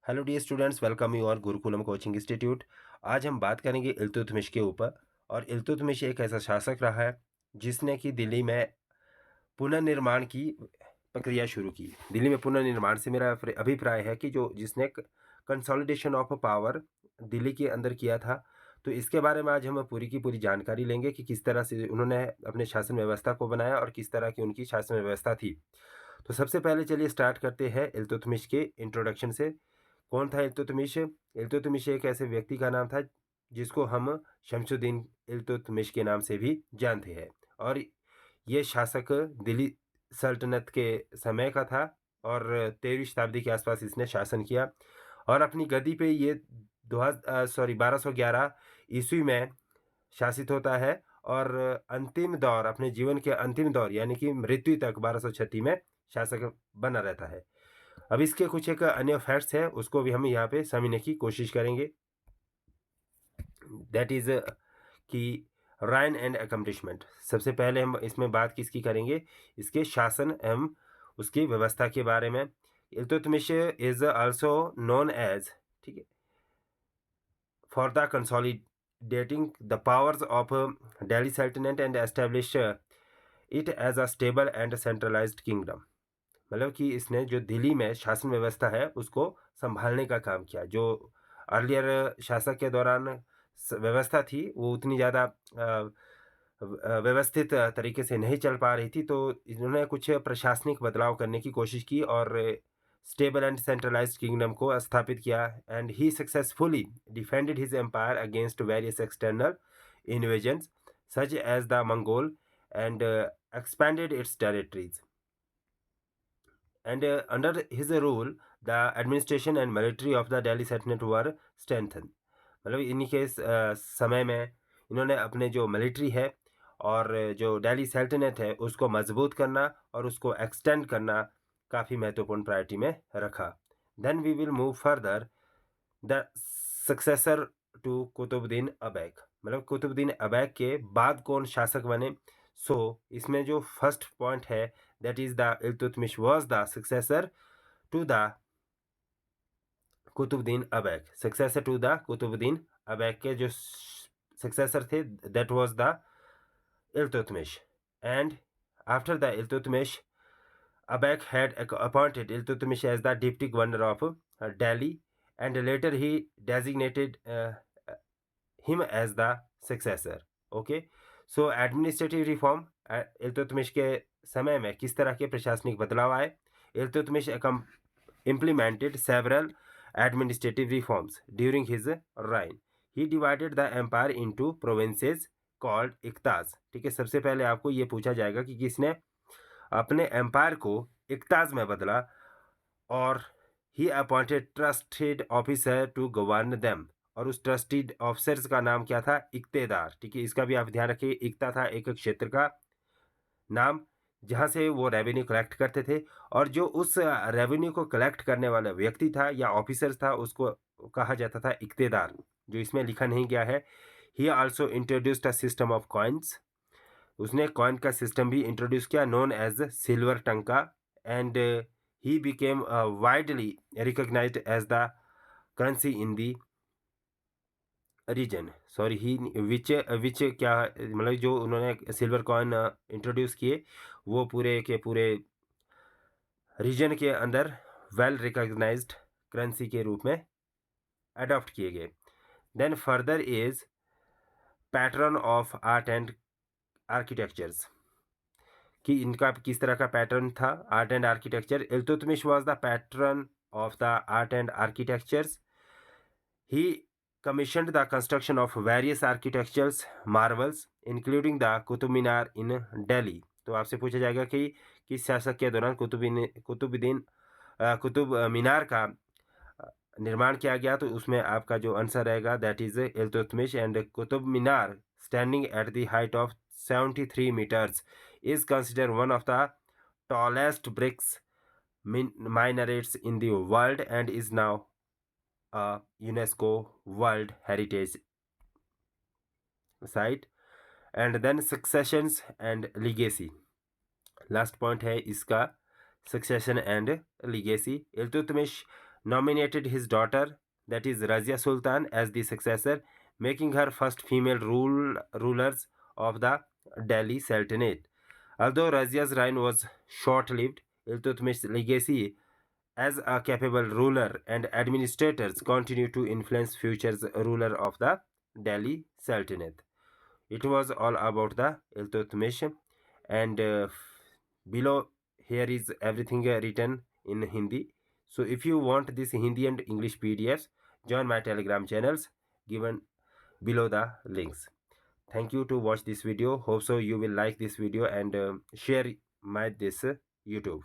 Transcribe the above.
Hello dear students, welcome you और Gurukulam coaching institute. आज हम बात करेंगे इल्तुतमिश के ऊपर। और इल्तुतमिश एक ऐसा शासक रहा है जिसने कि दिल्ली में पुनर्निर्माण की प्रक्रिया शुरू की। दिल्ली में पुनर्निर्माण से मेरा अभिप्राय है कि जो जिसने कंसोलिडेशन ऑफ पावर दिल्ली के अंदर किया था। तो इसके बारे में आज हम पूरी की पूरी जानकारी लेंगे कि किस तरह से उन्होंने अपने शासन व्यवस्था को बनाया और किस तरह की उनकी शासन व्यवस्था थी। तो सबसे पहले चलिए स्टार्ट करते हैं इल्तुतमिश के इंट्रोडक्शन से। कौन था इल्तुतमिश? इल्तुतमिश एक ऐसे व्यक्ति का नाम था जिसको हम शमसुद्दीन इल्तुतमिश के नाम से भी जानते हैं। और ये शासक दिल्ली सल्तनत के समय का था और 13वीं शताब्दी के आसपास इसने शासन किया। और अपनी गद्दी पे ये 1211 ईस्वी में शासित होता है। और अंतिम दौर, अपने जीवन के अंतिम दौर यानी कि मृत्यु तक 1236 में शासक बना रहता है। अब इसके कुछ एक अन्य फैक्ट्स हैं, उसको भी हम यहाँ पे समझने की कोशिश करेंगे। दैट इज कि राइन एंड अकम्पलिशमेंट। सबसे पहले हम इसमें बात किसकी करेंगे? इसके शासन एवं उसकी व्यवस्था के बारे में। Iltutmish is also known as, ठीक है, for the consolidating the powers of Delhi Sultanate and establish it as a stable and centralised kingdom. मतलब कि इसने जो दिल्ली में शासन व्यवस्था है उसको संभालने का काम किया। जो अर्लियर शासक के दौरान व्यवस्था थी वो उतनी ज़्यादा व्यवस्थित तरीके से नहीं चल पा रही थी, तो इन्होंने कुछ प्रशासनिक बदलाव करने की कोशिश की और स्टेबल एंड सेंट्रलाइज्ड किंगडम को स्थापित किया। And he successfully defended his empire against various external invasions such as the Mongol and expanded its territories. And under his rule, the administration and military of the Delhi Sultanate were strengthened. मतलब इन्हीं के समय में इन्होंने अपने जो military है और जो दिल्ली सल्तनत है उसको मजबूत करना और उसको एक्सटेंड करना काफ़ी महत्वपूर्ण प्रायोरिटी में रखा। Then we will move further the successor to Qutubuddin Aibak. मतलब कुतुबुद्दीन ऐबक के बाद कौन शासक बने? इसमें जो फर्स्ट पॉइंट है, that is the Iltutmish was the successor to the Qutubuddin Aibak. Successor to the Qutubuddin Aibak के जो सक्सेसर थे, that was the Iltutmish. And after the Iltutmish, Abak had appointed Iltutmish as the deputy governor of Delhi, and later he designated him as the successor. Okay, so administrative reform, Iltutmish के समय में किस तरह के प्रशासनिक बदलाव आए? Iltutmish implemented several administrative reforms during his reign. He divided the empire into provinces called इक्ताज। ठीक है, सबसे पहले आपको ये पूछा जाएगा कि किसने अपने एम्पायर को इक्ताज में बदला। और he appointed trusted officer to govern them. और उस ट्रस्टेड ऑफिसर्स का नाम क्या था? इक्तेदार। ठीक है, इसका भी आप ध्यान रखिए। इक्ता था एक क्षेत्र का नाम जहाँ से वो रेवेन्यू कलेक्ट करते थे, और जो उस रेवेन्यू को कलेक्ट करने वाला व्यक्ति था या ऑफिसर था उसको कहा जाता था इक्तेदार, जो इसमें लिखा नहीं गया है। He also introduced a system of coins. उसने कॉइन का सिस्टम भी इंट्रोड्यूस किया, known as silver tanka. And he became widely recognised as the currency in the region. Sorry, he which क्या मतलब जो उन्होंने सिल्वर कॉइन इंट्रोड्यूस किए वो पूरे के पूरे रीजन के अंदर वेल रिकॉग्नाइज्ड करेंसी के रूप में अडॉप्ट किए गए। Then further is pattern of art and architectures, कि इनका किस तरह का पैटर्न था art and architecture. Iltutmish was the pattern of the art and architectures. He commissioned the construction of various architectural marvels including the Qutub Minar in Delhi। तो आपसे पूछा जाएगा कि किस शासक के दौरान कुतुब मीनार का निर्माण किया गया? तो उसमें आपका जो आंसर रहेगा that is Iltutmish. And Qutub Minar standing at the height of 73 meters is considered one of the tallest bricks minarets in the world and is now a UNESCO World Heritage Site. And then successions and legacy, last point है इसका, succession and legacy. Iltutmish nominated his daughter, that is Razia Sultan, as the successor, making her first female rulers of the Delhi Sultanate. Although Razia's reign was short-lived, Iltutmish's legacy as a capable ruler and administrators continue to influence future ruler of the Delhi Sultanate. It was all about the Iltutmish, and below here is everything written in Hindi. So if you want this Hindi and English PDFs, join my Telegram channels given below the links. Thank you to watch this video. Hope so you will like this video and share my this YouTube.